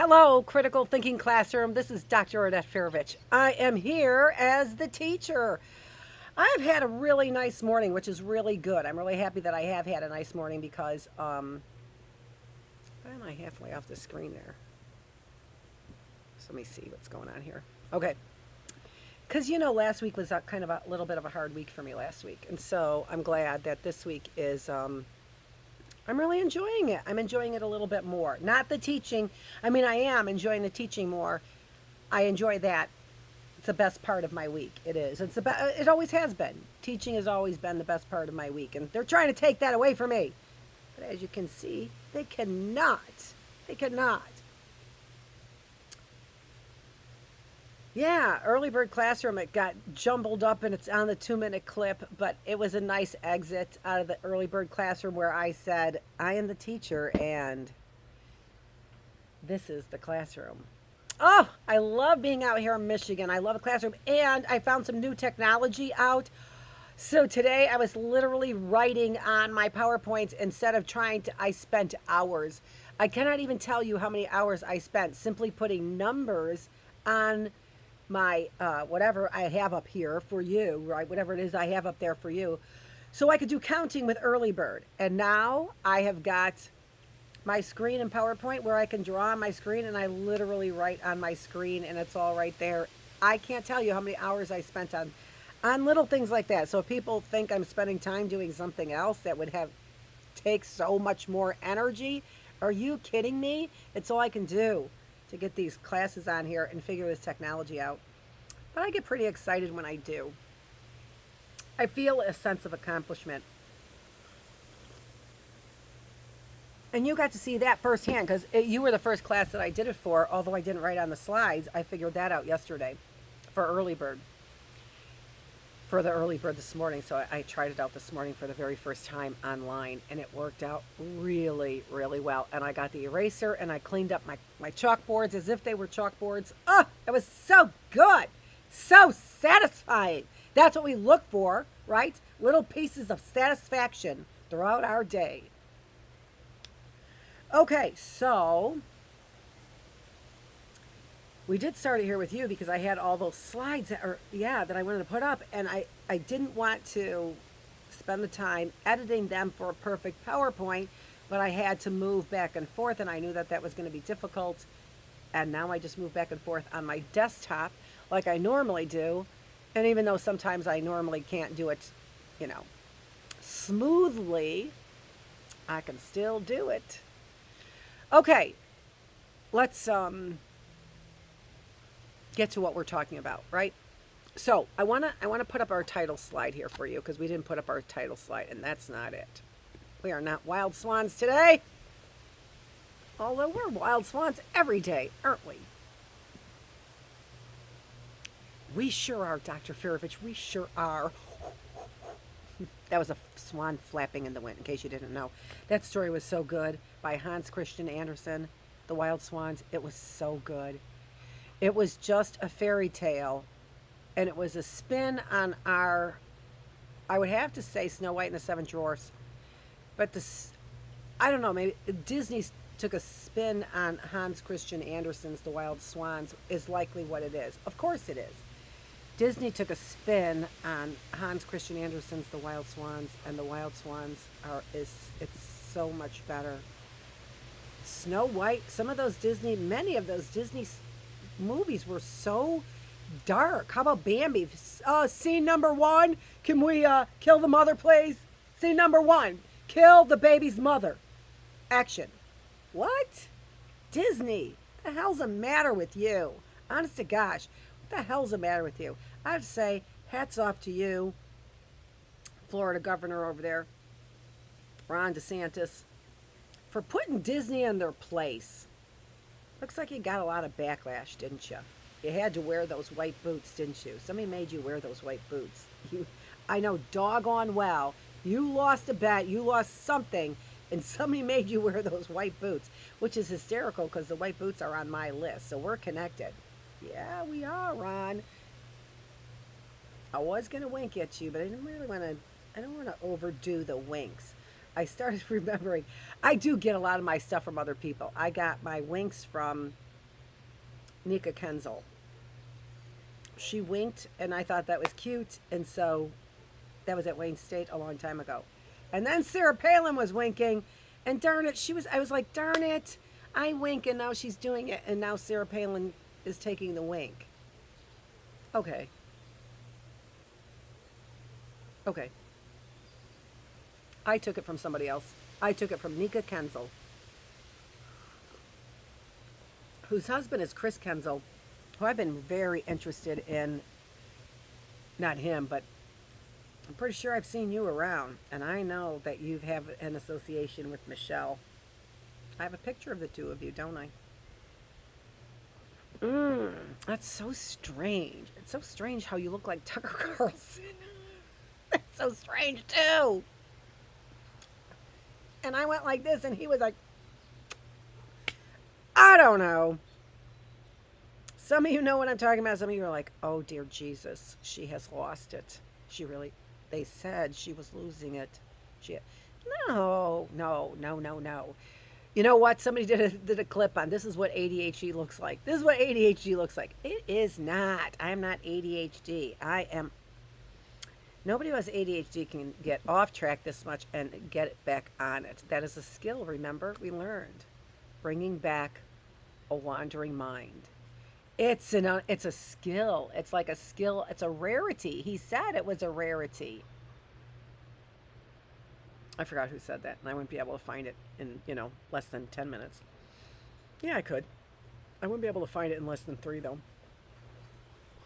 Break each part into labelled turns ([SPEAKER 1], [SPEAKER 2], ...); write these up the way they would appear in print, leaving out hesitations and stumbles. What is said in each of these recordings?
[SPEAKER 1] Hello, Critical Thinking Classroom. This is Dr. Annette Feravich. I am here as the teacher. I've had a really nice morning, which is really good. I'm really happy that I have had a nice morning because, why am I halfway off the screen there? So let me see what's going on here. Okay. Because, last week was kind of a little bit of a hard week for me last week. And so I'm glad that this week is, I'm really enjoying it. I'm enjoying it a little bit more. Not the teaching. I mean, I am enjoying the teaching more. I enjoy that. It's the best part of my week. It is. It always has been. Teaching has always been the best part of my week. And they're trying to take that away from me. But as you can see, they cannot. They cannot. Yeah, early bird classroom, it got jumbled up and it's on the 2-minute clip, but it was a nice exit out of the early bird classroom where I said, I am the teacher and this is the classroom. Oh, I love being out here in Michigan. I love the classroom and I found some new technology out. So today I was literally writing on my PowerPoints instead of I spent hours. I cannot even tell you how many hours I spent simply putting numbers on my whatever I have up here for you, right? Whatever it is I have up there for you. So I could do counting with early bird. And now I have got my screen in PowerPoint where I can draw on my screen and I literally write on my screen and it's all right there. I can't tell you how many hours I spent on little things like that. So if people think I'm spending time doing something else that would take so much more energy, are you kidding me? It's all I can do to get these classes on here and figure this technology out. But I get pretty excited when I do. I feel a sense of accomplishment. And you got to see that firsthand because you were the first class that I did it for, although I didn't write on the slides. I figured that out yesterday for early bird. For the early bird this morning. So I tried it out this morning for the very first time online and it worked out really, really well. And I got the eraser and I cleaned up my chalkboards as if they were chalkboards. Oh, it was so good. So satisfying. That's what we look for, right? Little pieces of satisfaction throughout our day. Okay, so we did start it here with you because I had all those slides that I wanted to put up and I didn't want to spend the time editing them for a perfect PowerPoint, but I had to move back and forth and I knew that was going to be difficult. And now I just move back and forth on my desktop like I normally do. And even though sometimes I normally can't do it, smoothly, I can still do it. Okay, let's get to what we're talking about, right? So I want to put up our title slide here for you because we didn't put up our title slide and that's not it. We are not wild swans today. Although we're wild swans every day, aren't we? We sure are, Dr. Feravich. We sure are. That was a swan flapping in the wind, in case you didn't know. That story was so good by Hans Christian Andersen, The Wild Swans. It was so good. It was just a fairy tale, and it was a spin on I would have to say Snow White and the Seven Dwarfs, but I don't know, maybe Disney took a spin on Hans Christian Andersen's The Wild Swans is likely what it is. Of course it is. Disney took a spin on Hans Christian Andersen's The Wild Swans, and The Wild Swans it's so much better. Snow White, many of those Disney movies were so dark. How about Bambi? Scene number 1, can we kill the mother, please? Scene number 1, kill the baby's mother. Action. What? Disney, what the hell's the matter with you? Honest to gosh, what the hell's the matter with you? I have to say, hats off to you, Florida governor over there, Ron DeSantis, for putting Disney in their place. Looks like you got a lot of backlash, didn't you? You had to wear those white boots, didn't you? Somebody made you wear those white boots. I know doggone well, you lost a bet, you lost something, and somebody made you wear those white boots, which is hysterical because the white boots are on my list, so we're connected. Yeah, we are, Ron. I was going to wink at you, but I don't want to overdo the winks. I started remembering, I do get a lot of my stuff from other people. I got my winks from Nika Kenzel. She winked, and I thought that was cute, and so that was at Wayne State a long time ago. And then Sarah Palin was winking, and darn it, I was like, darn it, I wink, and now she's doing it, and now Sarah Palin is taking the wink. Okay. Okay. I took it from somebody else. I took it from Nika Kenzel, whose husband is Chris Kenzel, who I've been very interested in. Not him, but I'm pretty sure I've seen you around, and I know that you have an association with Michelle. I have a picture of the two of you, don't I? That's so strange. It's so strange how you look like Tucker Carlson. That's so strange, too. And I went like this, and he was like, I don't know. Some of you know what I'm talking about. Some of you are like, oh, dear Jesus, she has lost it. They said she was losing it. No. You know what? Somebody did a clip on, this is what ADHD looks like. This is what ADHD looks like. It is not. I am not ADHD. Nobody who has ADHD can get off track this much and get it back on it. That is a skill, remember? We learned. Bringing back a wandering mind. It's a skill. It's like a skill. It's a rarity. He said it was a rarity. I forgot who said that, and I wouldn't be able to find it in, less than 10 minutes. Yeah, I could. I wouldn't be able to find it in less than 3, though.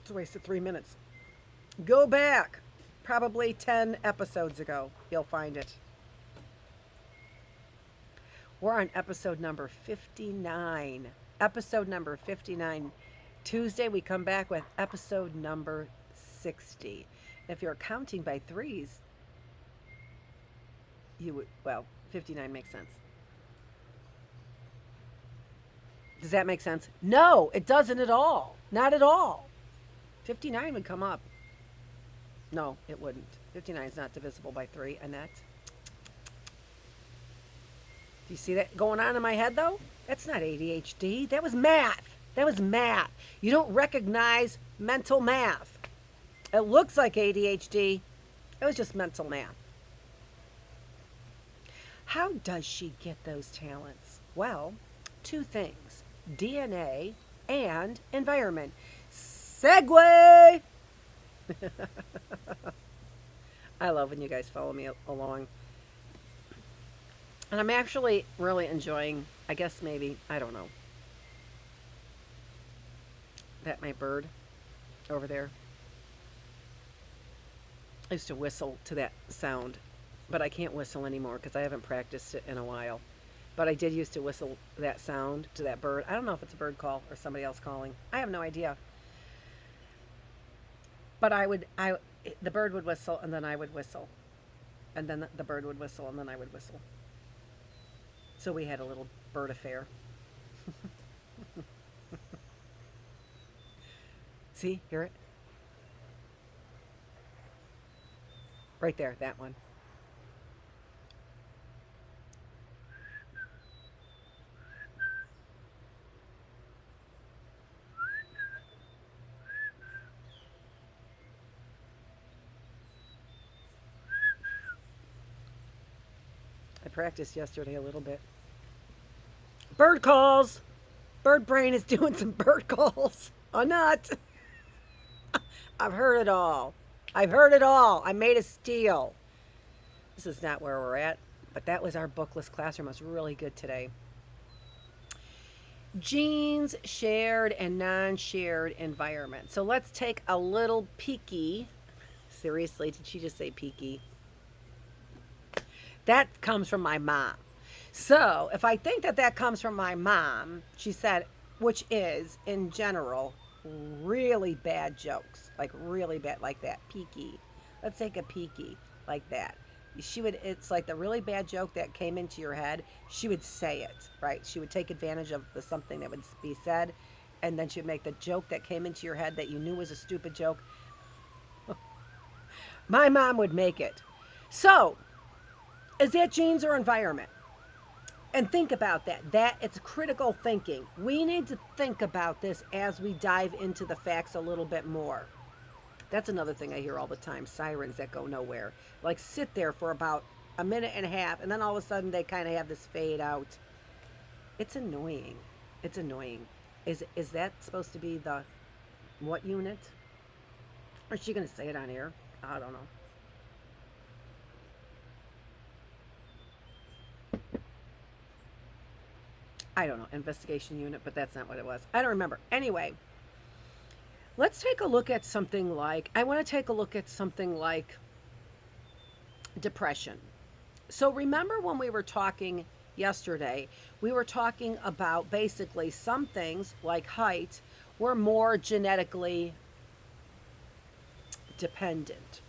[SPEAKER 1] It's a waste of 3 minutes. Go back. Probably 10 episodes ago. You'll find it. We're on episode number 59. Episode number 59. Tuesday, we come back with episode number 60. If you're counting by threes, 59 makes sense. Does that make sense? No, it doesn't at all. Not at all. 59 would come up. No, it wouldn't. 59 is not divisible by 3, Annette. Do you see that going on in my head, though? That's not ADHD. That was math. You don't recognize mental math. It looks like ADHD. It was just mental math. How does she get those talents? Well, 2 things. DNA and environment. Segue! I love when you guys follow me along. And I'm actually really enjoying, I guess maybe, I don't know, that my bird over there. I used to whistle to that sound, but I can't whistle anymore because I haven't practiced it in a while. But I did used to whistle that sound to that bird. I don't know if it's a bird call or somebody else calling. I have no idea. But the bird would whistle, and then I would whistle. And then the bird would whistle, and then I would whistle. So we had a little bird affair. See, hear it? Right there, that one. I practiced yesterday a little bit. Bird calls. Bird brain is doing some bird calls. I'm not. I've heard it all. I made a steal. This is not where we're at, but that was our Bookless classroom. It was really good today. Genes, shared and non-shared environment. So let's take a little peeky. Seriously, did she just say peeky? That comes from my mom. So if I think that comes from my mom, she said, which is, in general, really bad jokes. Like really bad, like that. Peeky. Let's take a peeky, like that. It's like the really bad joke that came into your head, she would say it, right? She would take advantage of something that would be said, and then she would make the joke that came into your head that you knew was a stupid joke. My mom would make it. So, is that genes or environment? And think about that. That it's critical thinking. We need to think about this as we dive into the facts a little bit more. That's another thing I hear all the time, sirens that go nowhere. Like sit there for about a minute and a half and then all of a sudden they kind of have this fade out. It's annoying. It's annoying. Is that supposed to be the what unit? Or is she going to say it on air? I don't know. I don't know, investigation unit, but that's not what it was. I don't remember. Anyway, let's take a look at something like, I want to take a look at something like depression. So remember when we were talking yesterday, we were talking about basically some things like height were more genetically dependent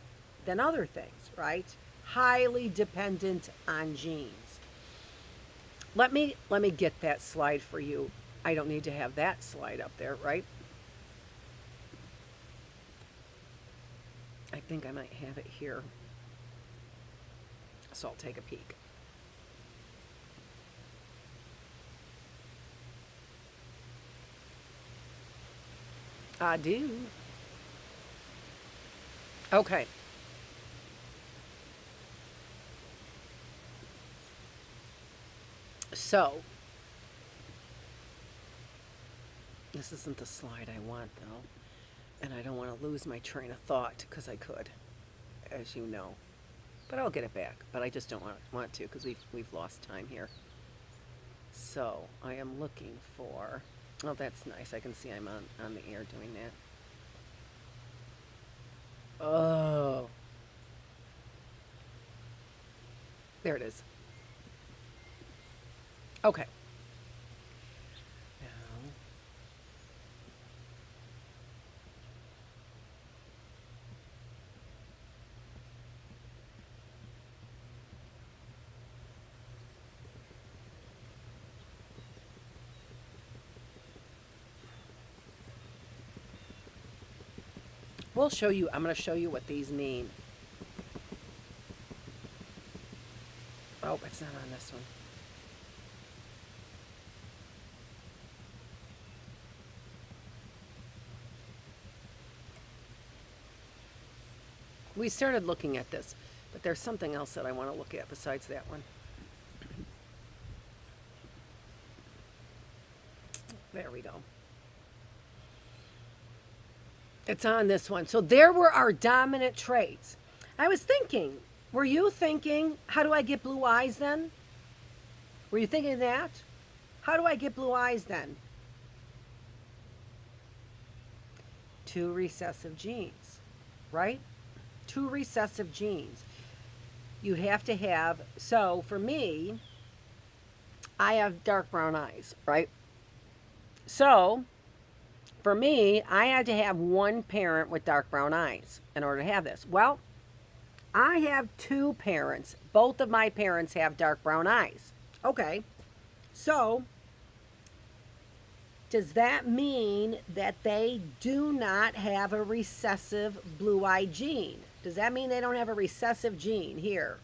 [SPEAKER 1] than other things, right? Highly dependent on genes. Let me get that slide for you. I don't need to have that slide up there, right? I think I might have it here. So I'll take a peek. I do. Okay. So, this isn't the slide I want, though. And I don't want to lose my train of thought, because I could, as you know. But I'll get it back. But I just don't want to, because we've lost time here. So, I am looking for... Oh, that's nice. I can see I'm on the air doing that. Oh. There it is. Okay. Now, we'll show you, I'm going to show you what these mean. Oh, it's not on this one. We started looking at this, but there's something else that I want to look at besides that one. There we go. It's on this one. So there were our dominant traits. I was thinking, were you thinking, how do I get blue eyes then? Were you thinking that? How do I get blue eyes then? 2 recessive genes, right? 2 recessive genes. You have to have, so for me, I have dark brown eyes, right? So, for me, I had to have one parent with dark brown eyes in order to have this. Well, I have 2 parents. Both of my parents have dark brown eyes. Okay, so does that mean that they do not have a recessive blue-eye gene? Does that mean they don't have a recessive gene here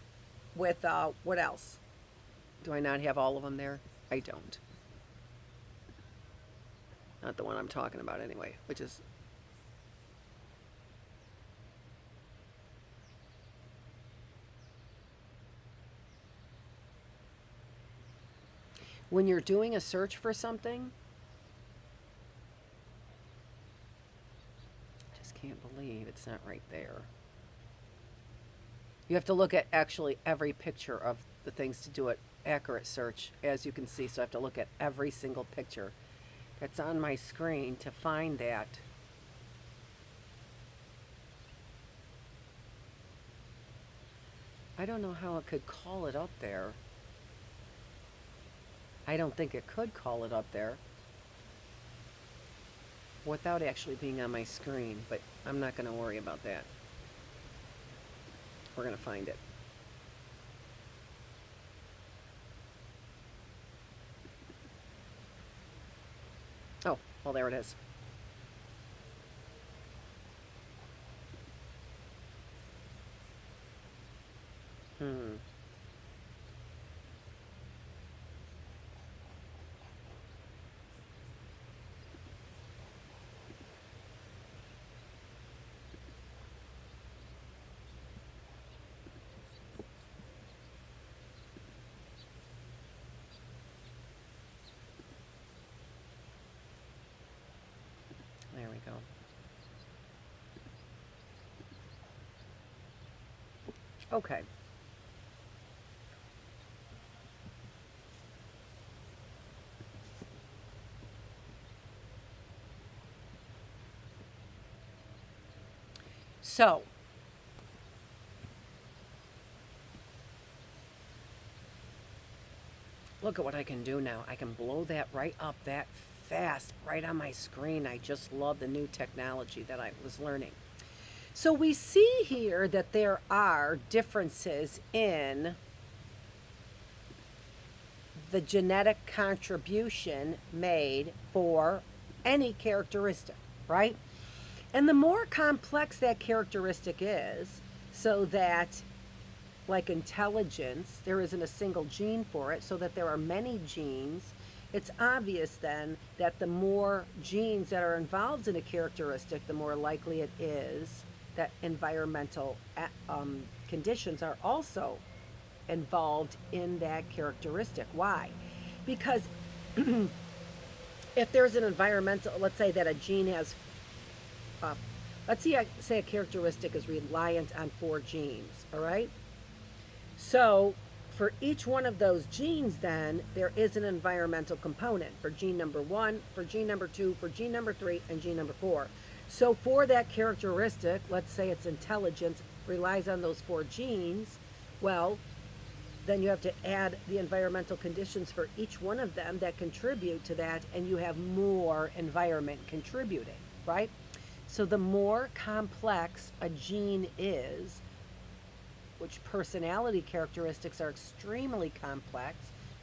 [SPEAKER 1] with, what else? Do I not have all of them there? I don't. Not the one I'm talking about anyway, which is... When you're doing a search for something, I just can't believe it's not right there. You have to look at actually every picture of the things to do an accurate search, as you can see. So I have to look at every single picture that's on my screen to find that. I don't know how it could call it up there. I don't think it could call it up there without actually being on my screen, but I'm not going to worry about that. We're going to find it. Oh, well, there it is. go. Okay. So, look at what I can do now. I can blow that right up that fast, right on my screen. I just love the new technology that I was learning. So we see here that there are differences in the genetic contribution made for any characteristic, right? And the more complex that characteristic is, so that, like intelligence, there isn't a single gene for it, so that there are many genes, it's obvious then that the more genes that are involved in a characteristic, the more likely it is that environmental conditions are also involved in that characteristic. Why? Because if there's an environmental, let's say that a gene has, let's say a characteristic is reliant on 4 genes, all right? So for each one of those genes, then there is an environmental component for gene number 1, for gene number 2, for gene number 3, and gene number 4. So for that characteristic, let's say it's intelligence, relies on those 4 genes, well, then you have to add the environmental conditions for each one of them that contribute to that, and you have more environment contributing, right? So the more complex a gene is, which personality characteristics are extremely complex,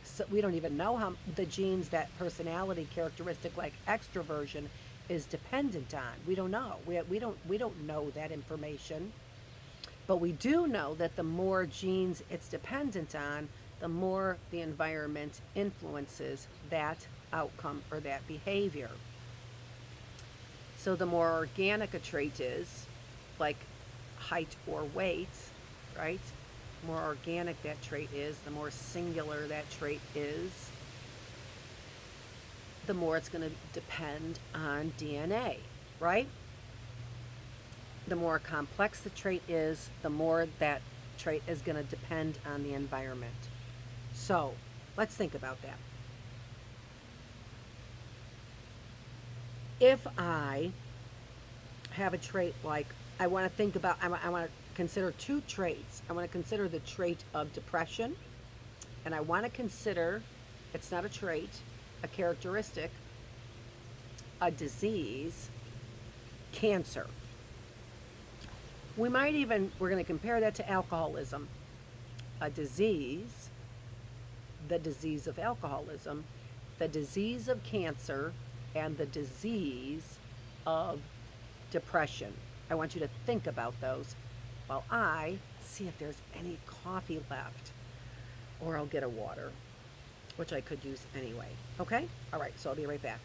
[SPEAKER 1] so we don't even know how the genes that personality characteristic like extroversion is dependent on. We don't know. We don't know that information. But we do know that the more genes it's dependent on, the more the environment influences that outcome or that behavior. So the more organic a trait is, like height or weight, right? The more organic that trait is, the more singular that trait is, the more it's going to depend on DNA, right? The more complex the trait is, the more that trait is going to depend on the environment. So let's think about that. If I have a trait like, I want to consider 2 traits. I want to consider the trait of depression, and I want to consider, it's not a trait, a characteristic, a disease, cancer. We're going to compare that to alcoholism. A disease, the disease of alcoholism, the disease of cancer, and the disease of depression. I want you to think about those while I see if there's any coffee left, or I'll get a water, which I could use anyway. Okay? All right, so I'll be right back.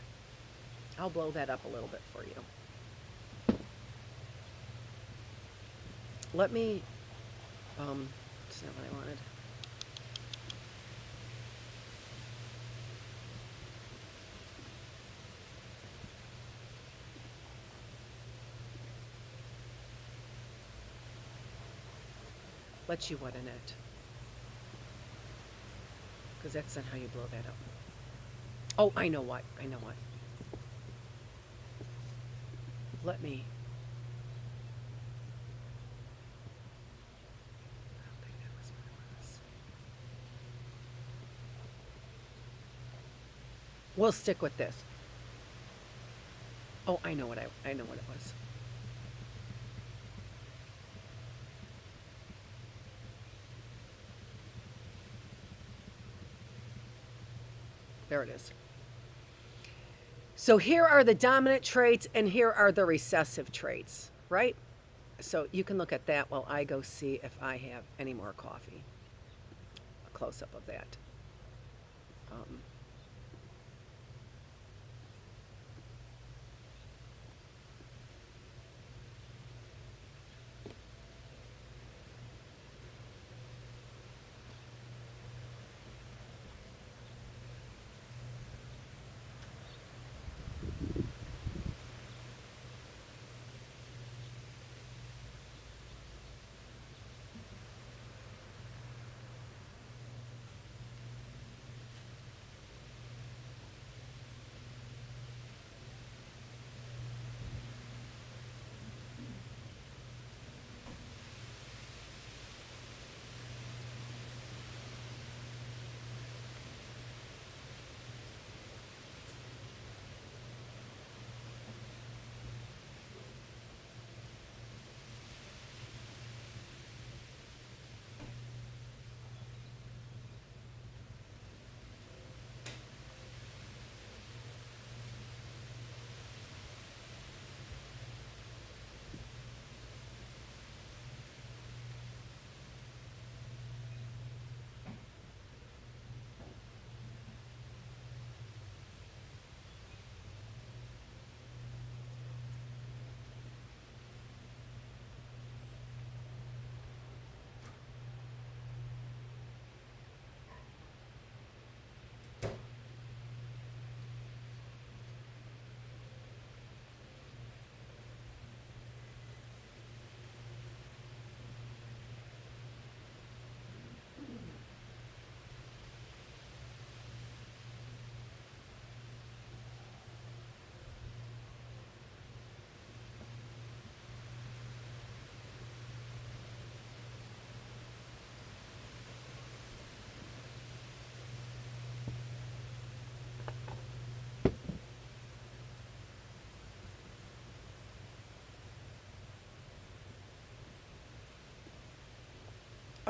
[SPEAKER 1] I'll blow that up a little bit for you. Let me, that's not what I wanted. Let you what in it? Because that's not how you blow that up. Oh, I know what. Let me. I don't think that was what it was. We'll stick with this. Oh, I know what it was. There it is. So here are the dominant traits and here are the recessive traits, right? So you can look at that while I go see if I have any more coffee. A close-up of that.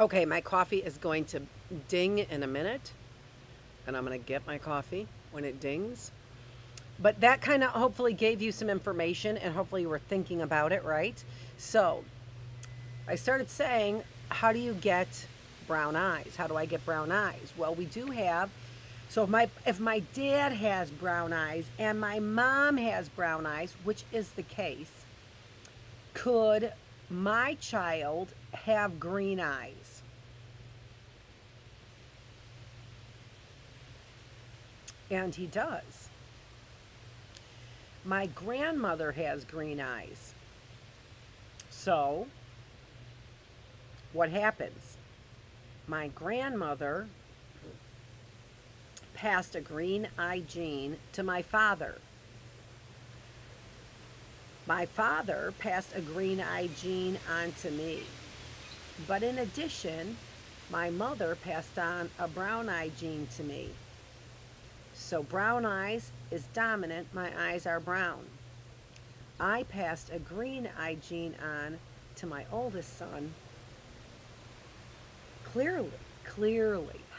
[SPEAKER 1] Okay, my coffee is going to ding in a minute, and I'm going to get my coffee when it dings. But that kind of hopefully gave you some information, and hopefully you were thinking about it, right? So I started saying, how do you get brown eyes? How do I get brown eyes? Well, we do have, so if my dad has brown eyes and my mom has brown eyes, which is the case, could my child have green eyes? And he does. My grandmother has green eyes. So, what happens? My grandmother passed a green eye gene to my father. My father passed a green eye gene on to me. But in addition, my mother passed on a brown eye gene to me. So brown eyes is dominant, my eyes are brown. I passed a green eye gene on to my oldest son. Clearly.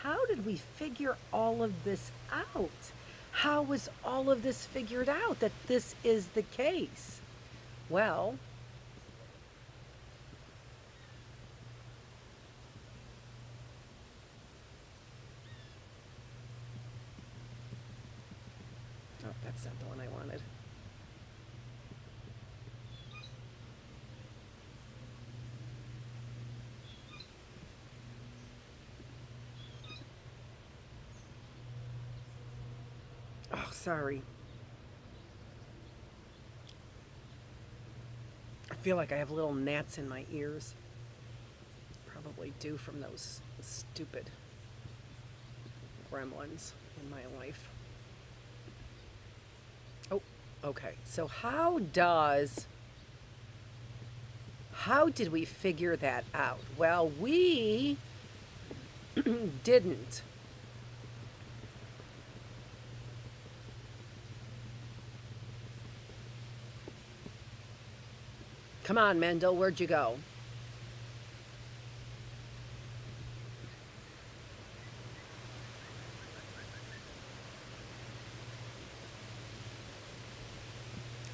[SPEAKER 1] How did we figure all of this out? How was all of this figured out that this is the case? Well, oh, that's not the one I wanted. Oh, sorry. I feel like I have little gnats in my ears. Probably due from those stupid gremlins in my life. Oh, okay. So how did we figure that out? Well, we didn't. Come on, Mendel, where'd you go?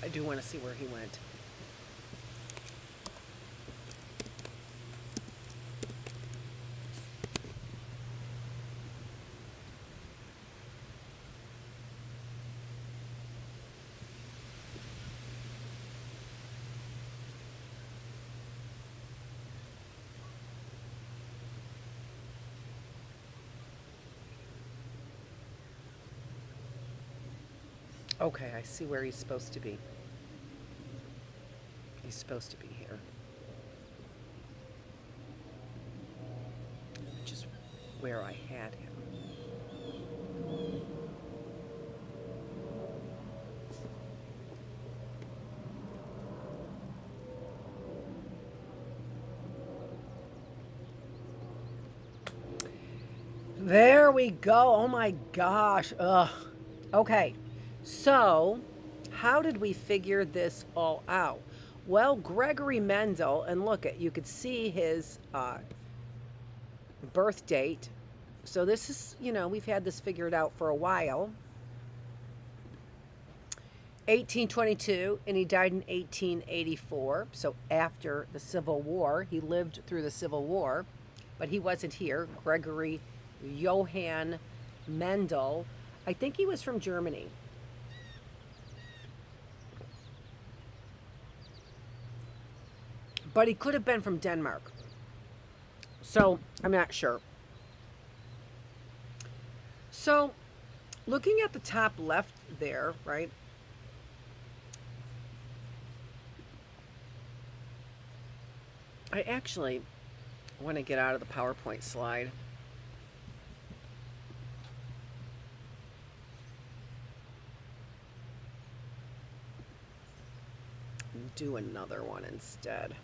[SPEAKER 1] I do want to see where he went. Okay, I see where he's supposed to be. He's supposed to be here. Which is where I had him. There we go. Oh my gosh. Ugh. Okay. So, how did we figure this all out? Well, Gregory Mendel, and look at, you could see his birth date. So this is, we've had this figured out for a while. 1822, and he died in 1884. So after the Civil War, he lived through the Civil War, but he wasn't here. Gregory Johann Mendel. I think he was from Germany. But he could have been from Denmark. So, I'm not sure. So, looking at the top left there, right? I actually want to get out of the PowerPoint slide. And do another one instead.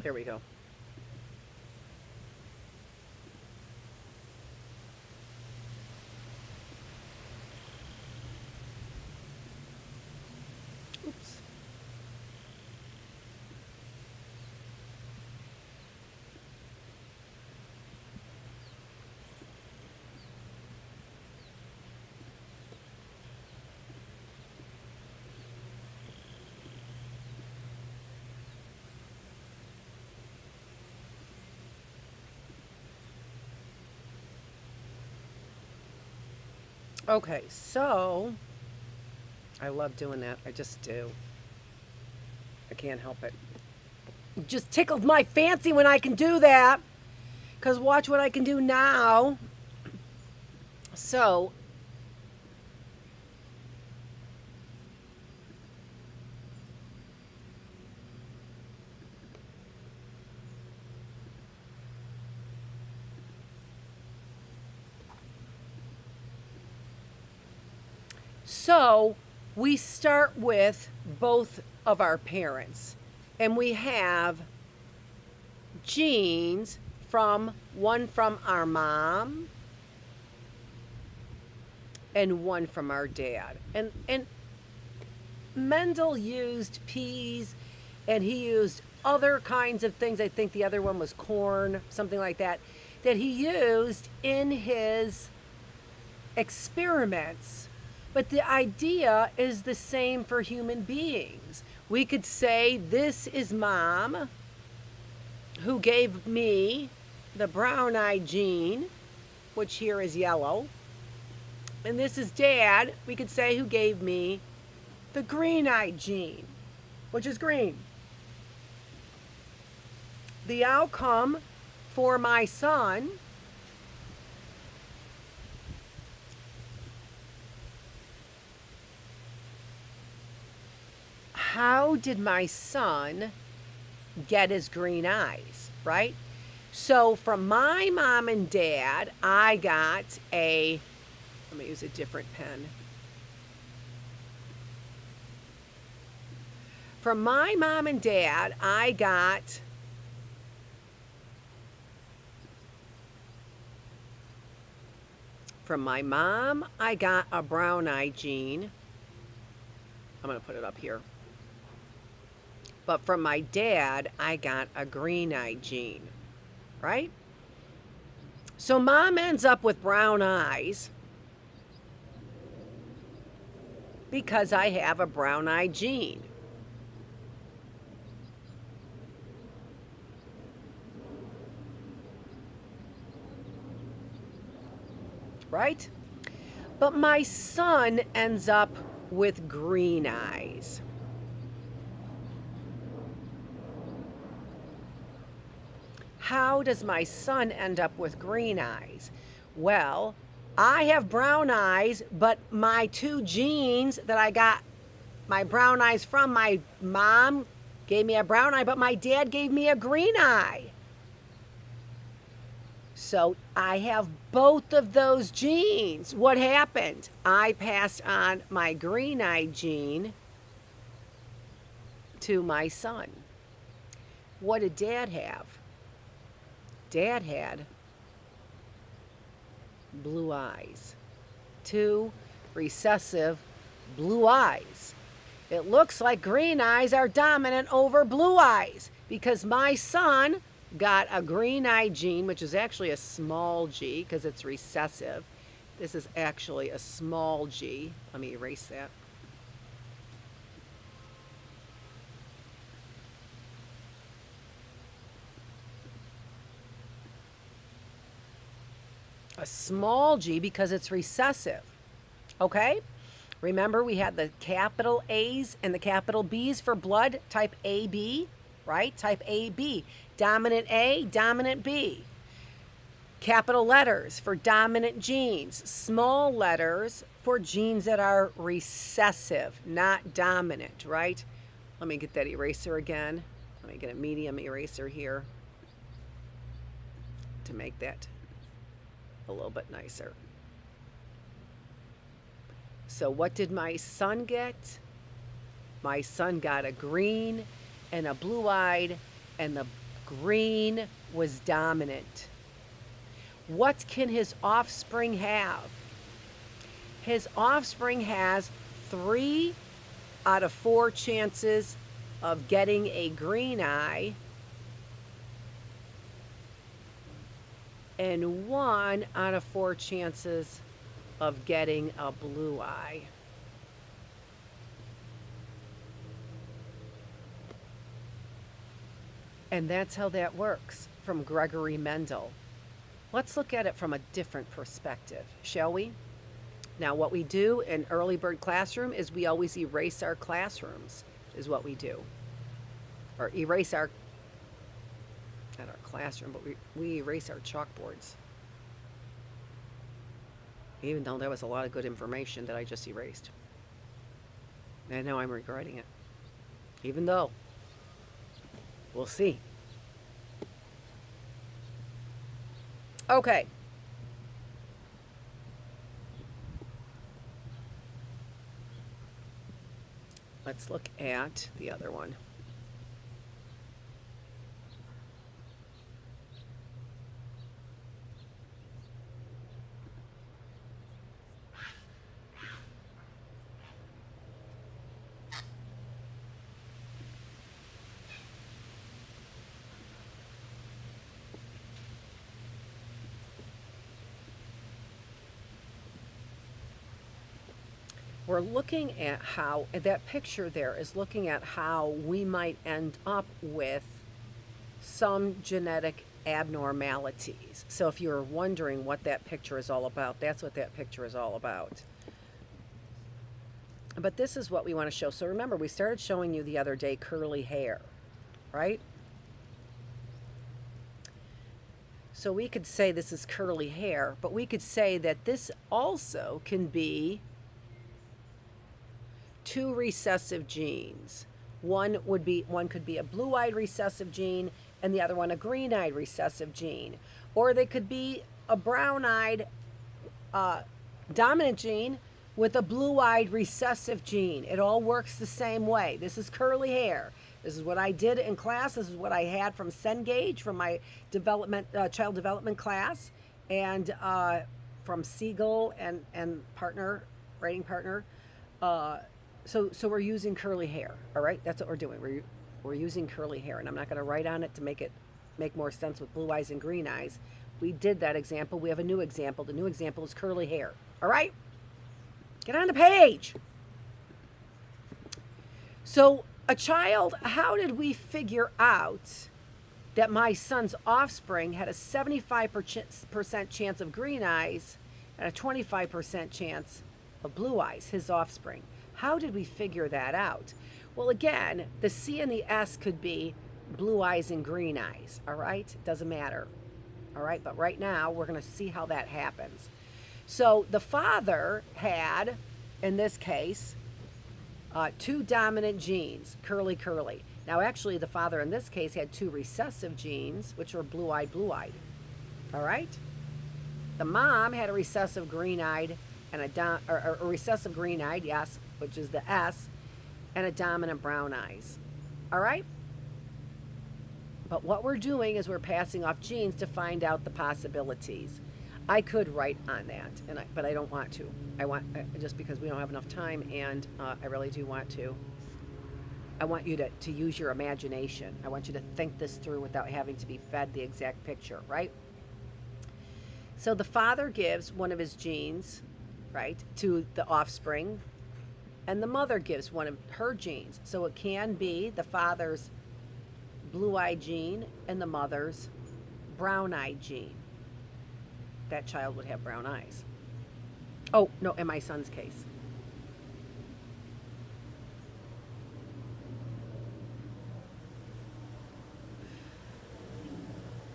[SPEAKER 1] There we go. Oops. Okay, so I love doing that. I just do. I can't help it. It just tickles my fancy when I can do that. Because watch what I can do now. So, we start with both of our parents, and we have genes from one from our mom and one from our dad. And Mendel used peas, and he used other kinds of things. I think the other one was corn, something like that he used in his experiments. But the idea is the same for human beings. We could say, this is mom, who gave me the brown-eyed gene, which here is yellow. And this is dad, we could say, who gave me the green-eyed gene, which is green. The outcome for my son how did my son get his green eyes, right? So from my mom and dad, I got let me use a different pen. From my mom and dad, I got a brown eye gene. I'm going to put it up here. But from my dad, I got a green eye gene, right? So mom ends up with brown eyes because I have a brown eye gene. Right? But my son ends up with green eyes. How does my son end up with green eyes? Well, I have brown eyes, but my two genes that I got my brown eyes from, my mom gave me a brown eye, but my dad gave me a green eye. So I have both of those genes. What happened? I passed on my green eye gene to my son. What did dad have? Dad had blue eyes. Two recessive blue eyes. It looks like green eyes are dominant over blue eyes because my son got a green eye gene, which is actually a small g because it's recessive. This is actually a small g. Let me erase that. A small g because it's recessive. Okay? Remember, we had the capital A's and the capital B's for blood, type AB, right? Type AB. Dominant A, dominant B. Capital letters for dominant genes. Small letters for genes that are recessive, not dominant, right? Let me get that eraser again. Let me get a medium eraser here to make that a little bit nicer. So what did my son get? My son got a green and a blue-eyed, and the Green was dominant. What can his offspring have? His offspring has 3 out of 4 chances of getting a green eye and 1 out of 4 chances of getting a blue eye. And that's how that works from Gregory Mendel. Let's look at it from a different perspective, shall we? Now, what we do in early bird classroom is we always erase our classrooms, is what we do. Or erase our, not our classroom, but we erase our chalkboards. Even though that was a lot of good information that I just erased. And now I'm regretting it. Even though. We'll see. Okay. Let's look at the other one. We're looking at how, that picture there is looking at how we might end up with some genetic abnormalities. So if you're wondering what that picture is all about, that's what that picture is all about. But this is what we want to show. So remember, we started showing you the other day curly hair, right? So we could say this is curly hair, but we could say that this also can be 2 recessive genes. One could be a blue-eyed recessive gene and the other one a green-eyed recessive gene. Or they could be a brown-eyed dominant gene with a blue-eyed recessive gene. It all works the same way. This is curly hair. This is what I did in class. This is what I had from Cengage, from my child development class, and from Siegel and writing partner. So we're using curly hair, all right? That's what we're doing. We're using curly hair, and I'm not going to write on it to make more sense with blue eyes and green eyes. We did that example. We have a new example. The new example is curly hair, all right? Get on the page. So a child, how did we figure out that my son's offspring had a 75% chance of green eyes and a 25% chance of blue eyes, his offspring? How did we figure that out? Well, again, the C and the S could be blue eyes and green eyes, all right? It doesn't matter, all right? But right now, we're going to see how that happens. So the father had, in this case, 2 dominant genes, curly. Now, actually, the father in this case had 2 recessive genes, which were blue-eyed, all right? The mom had a recessive green-eyed and a recessive green-eyed, yes, which is the S, and a dominant brown eyes, all right? But what we're doing is we're passing off genes to find out the possibilities. I could write on that, but I don't want to. I want, just because we don't have enough time, and I really do want to. I want you to use your imagination. I want you to think this through without having to be fed the exact picture, right? So the father gives one of his genes, right, to the offspring, and the mother gives one of her genes. So it can be the father's blue-eyed gene and the mother's brown-eyed gene. That child would have brown eyes. Oh, no, in my son's case.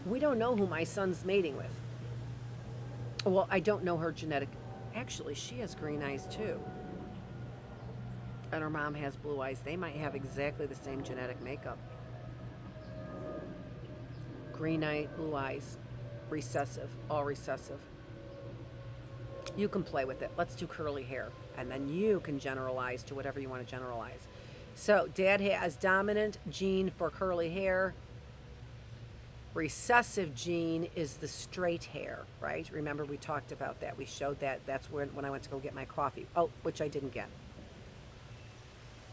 [SPEAKER 1] We don't know who my son's mating with. Well, I don't know her genetic. Actually, she has green eyes too. And her mom has blue eyes. They might have exactly the same genetic makeup. Green eye, blue eyes, recessive, all recessive. You can play with it. Let's do curly hair. And then you can generalize to whatever you want to generalize. So dad has dominant gene for curly hair. Recessive gene is the straight hair, right? Remember we talked about that. We showed that. That's when I went to go get my coffee. Oh, which I didn't get.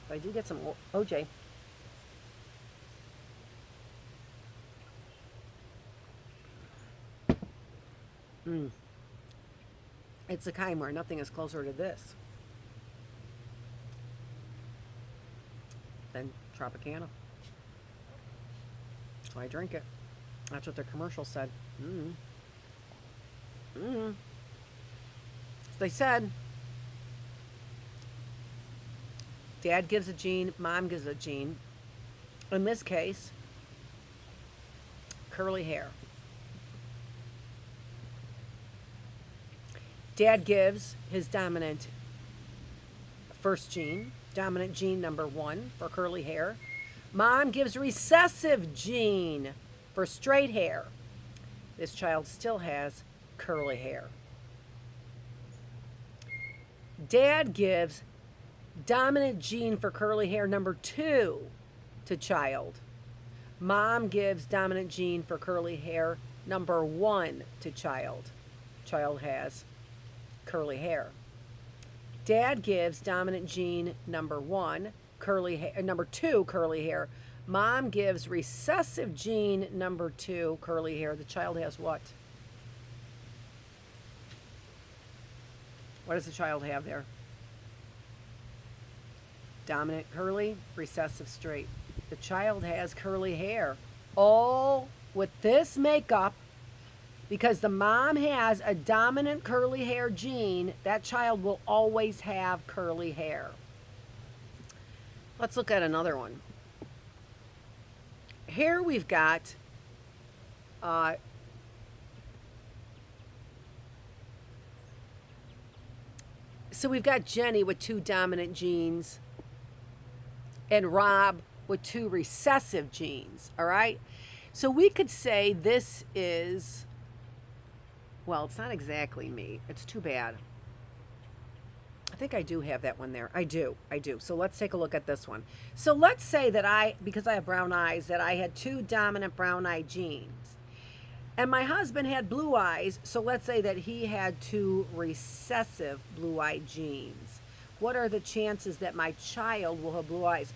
[SPEAKER 1] But I did get some OJ. It's a kind where nothing is closer to this than Tropicana. So I drink it. That's what their commercial said. So they said, Dad gives a gene, Mom gives a gene. In this case, curly hair. Dad gives his dominant first gene, dominant gene number 1 for curly hair. Mom gives recessive gene for straight hair. This child still has curly hair. Dad gives dominant gene for curly hair number 2 to child. Mom gives dominant gene for curly hair number 1 to child. Child has curly hair. Dad gives dominant gene number 1, curly hair, number 2, curly hair. Mom gives recessive gene number 2, curly hair. The child has what? What does the child have there? Dominant curly, recessive straight. The child has curly hair. All with this makeup, because the mom has a dominant curly hair gene, that child will always have curly hair. Let's look at another one. Here we've got so we've got Jenny with 2 dominant genes and Rob with 2 recessive genes, all right? So we could say this is, well, it's not exactly me. It's too bad. I think I do have that one there. I do. So let's take a look at this one. So let's say that because I have brown eyes, that I had 2 dominant brown eye genes. And my husband had blue eyes, so let's say that he had 2 recessive blue eye genes. What are the chances that my child will have blue eyes?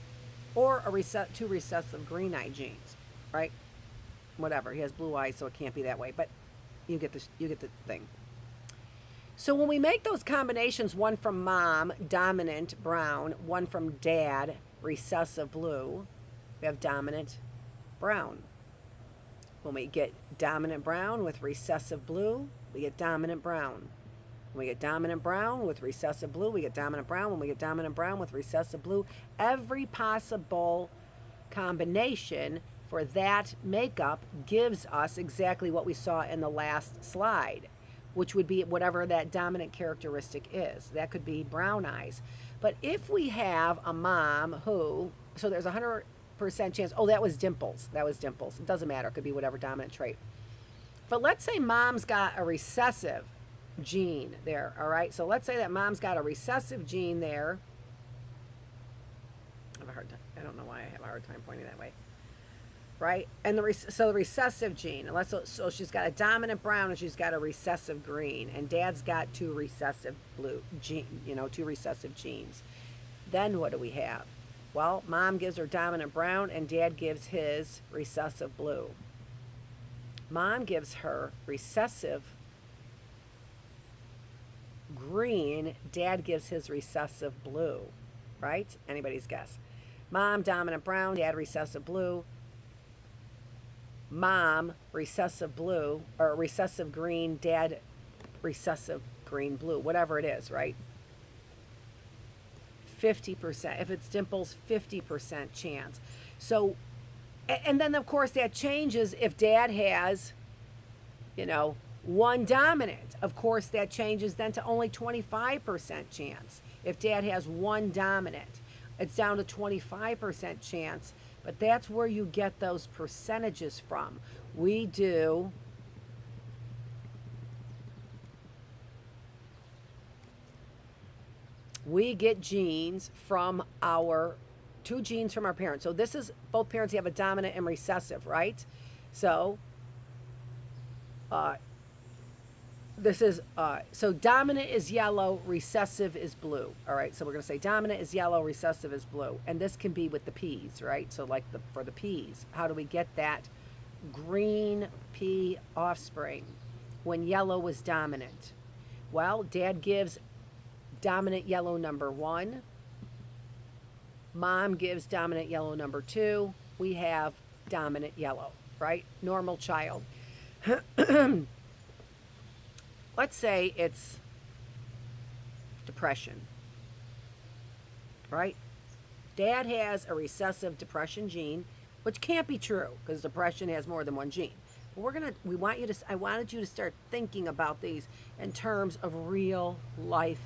[SPEAKER 1] Or 2 recessive green eye genes, right? Whatever. He has blue eyes, so it can't be that way. But you get the thing. So when we make those combinations, one from mom, dominant brown, one from dad, recessive blue, we have dominant brown. When we get dominant brown with recessive blue, we get dominant brown. When we get dominant brown with recessive blue, we get dominant brown. When we get dominant brown with recessive blue, every possible combination for that makeup gives us exactly what we saw in the last slide, which would be whatever that dominant characteristic is. That could be brown eyes. But if we have a mom who, so there's a 100% chance, oh, that was dimples. It doesn't matter. It could be whatever dominant trait. But let's say mom's got a recessive gene there, all right? So let's say that mom's got a recessive gene there. I have a hard time. I don't know why I have a hard time pointing that way. Right? And the recessive gene, so she's got a dominant brown and she's got a recessive green, and dad's got 2 recessive blue gene, 2 recessive genes. Then what do we have? Well, mom gives her dominant brown and dad gives his recessive blue. Mom gives her recessive green, dad gives his recessive blue, right? Anybody's guess. Mom dominant brown, dad recessive blue. Mom recessive blue, or recessive green, dad recessive green blue, whatever it is, right? 50%. If it's dimples, 50% chance. So, and then of course that changes if dad has, 1 dominant. Of course that changes then to only 25% chance. If dad has 1 dominant, it's down to 25% chance. But that's where you get those percentages from. We get genes from 2 genes from our parents. So this is both parents have a dominant and recessive, right? So Uh, this is, so dominant is yellow, recessive is blue. All right, so we're going to say dominant is yellow, recessive is blue. And this can be with the peas, right? So like for the peas, how do we get that green pea offspring when yellow was dominant? Well, Dad gives dominant yellow number 1. Mom gives dominant yellow number 2. We have dominant yellow, right? Normal child. Let's say it's depression, right? Dad has a recessive depression gene, which can't be true because depression has more than one gene. But I wanted you to start thinking about these in terms of real life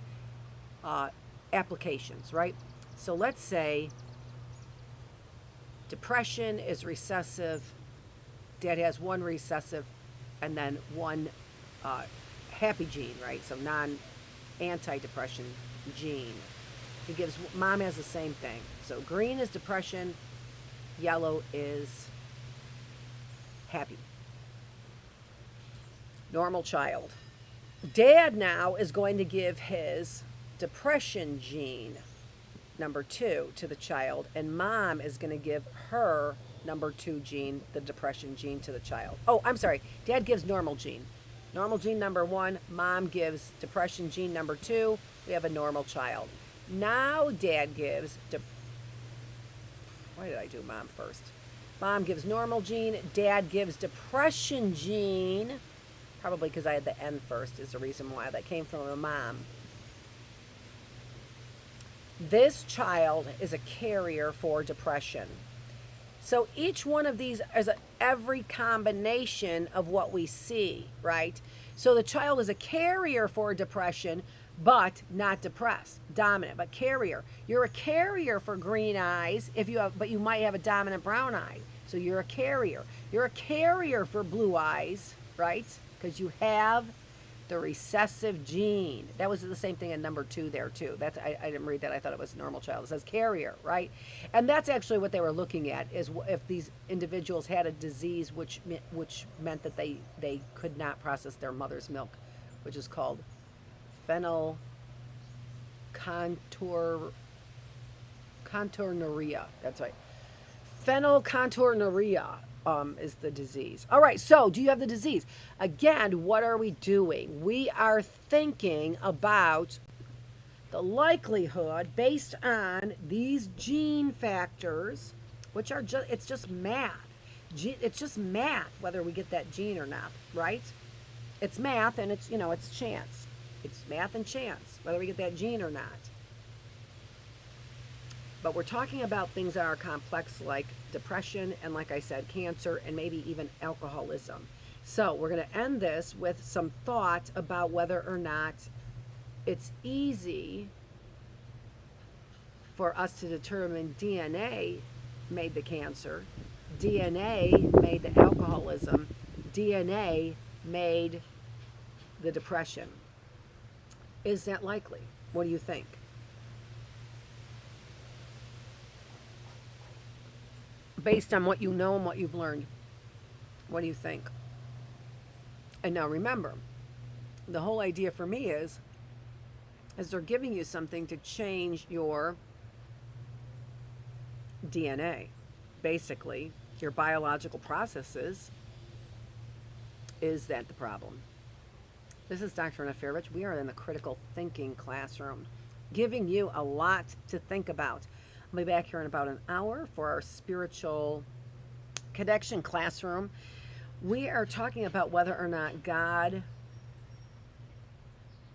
[SPEAKER 1] applications, right? So let's say depression is recessive. Dad has one recessive and then one happy gene, right? So anti-depression gene. Mom has the same thing. So green is depression, yellow is happy. Normal child. Dad now is going to give his depression gene number 2 to the child, and mom is going to give her number 2 gene, the depression gene, to the child. Oh, I'm sorry. Dad gives normal gene. Normal gene number 1, mom gives depression gene number 2. We have a normal child. Now Dad gives, why did I do mom first? Mom gives normal gene. Dad gives depression gene. Probably because I had the N first is the reason why. That came from a mom. This child is a carrier for depression. So each one of these is every combination of what we see, right? So the child is a carrier for depression, but not depressed, dominant, but carrier. You're a carrier for green eyes but you might have a dominant brown eye. So you're a carrier. You're a carrier for blue eyes, right? Because you have the recessive gene. That was the same thing in number 2 there too. I didn't read that. I thought it was normal child. It says carrier, right? And that's actually what they were looking at, is if these individuals had a disease which meant that they could not process their mother's milk, which is called phenylketonuria. That's right. Phenylketonuria is the disease. All right, so do you have the disease? Again, what are we doing? We are thinking about the likelihood based on these gene factors, which are it's just math. It's just math whether we get that gene or not, right? It's math and it's chance. It's math and chance whether we get that gene or not. But we're talking about things that are complex like depression and, like I said, cancer and maybe even alcoholism. So we're going to end this with some thought about whether or not it's easy for us to determine DNA made the cancer, DNA made the alcoholism, DNA made the depression. Is that likely? What do you think? Based on what you know and what you've learned, what do you think? And now remember, the whole idea for me is they're giving you something to change your DNA. Basically, your biological processes. Is that the problem? This is Dr. Annette Feravich. We are in the critical thinking classroom, giving you a lot to think about. I'll be back here in about an hour for our spiritual connection classroom. We are talking about whether or not God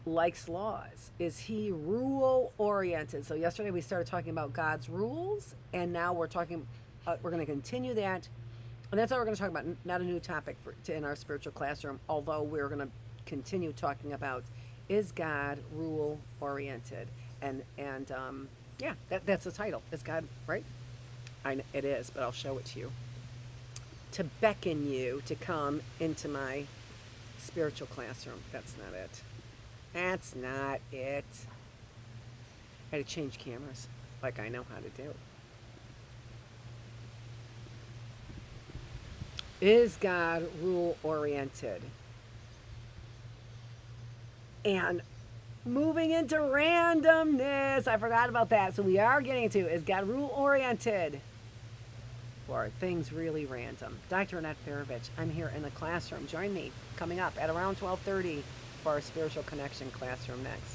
[SPEAKER 1] likes laws. Is he rule oriented? So yesterday we started talking about God's rules, and now we're going to continue that. And that's all we're going to talk about. Not a new topic in our spiritual classroom, although we're going to continue talking about, is God rule oriented? Yeah, that's the title. Is God, right? It is, but I'll show it to you. To beckon you to come into my spiritual classroom. That's not it. That's not it. I had to change cameras like I know how to do. Is God rule oriented? And moving into randomness. I forgot about that. So we are getting to is God rule oriented? Or are things really random? Dr. Annette Feravich, I'm here in the classroom. Join me coming up at around 12:30 for our Spiritual Connection classroom next.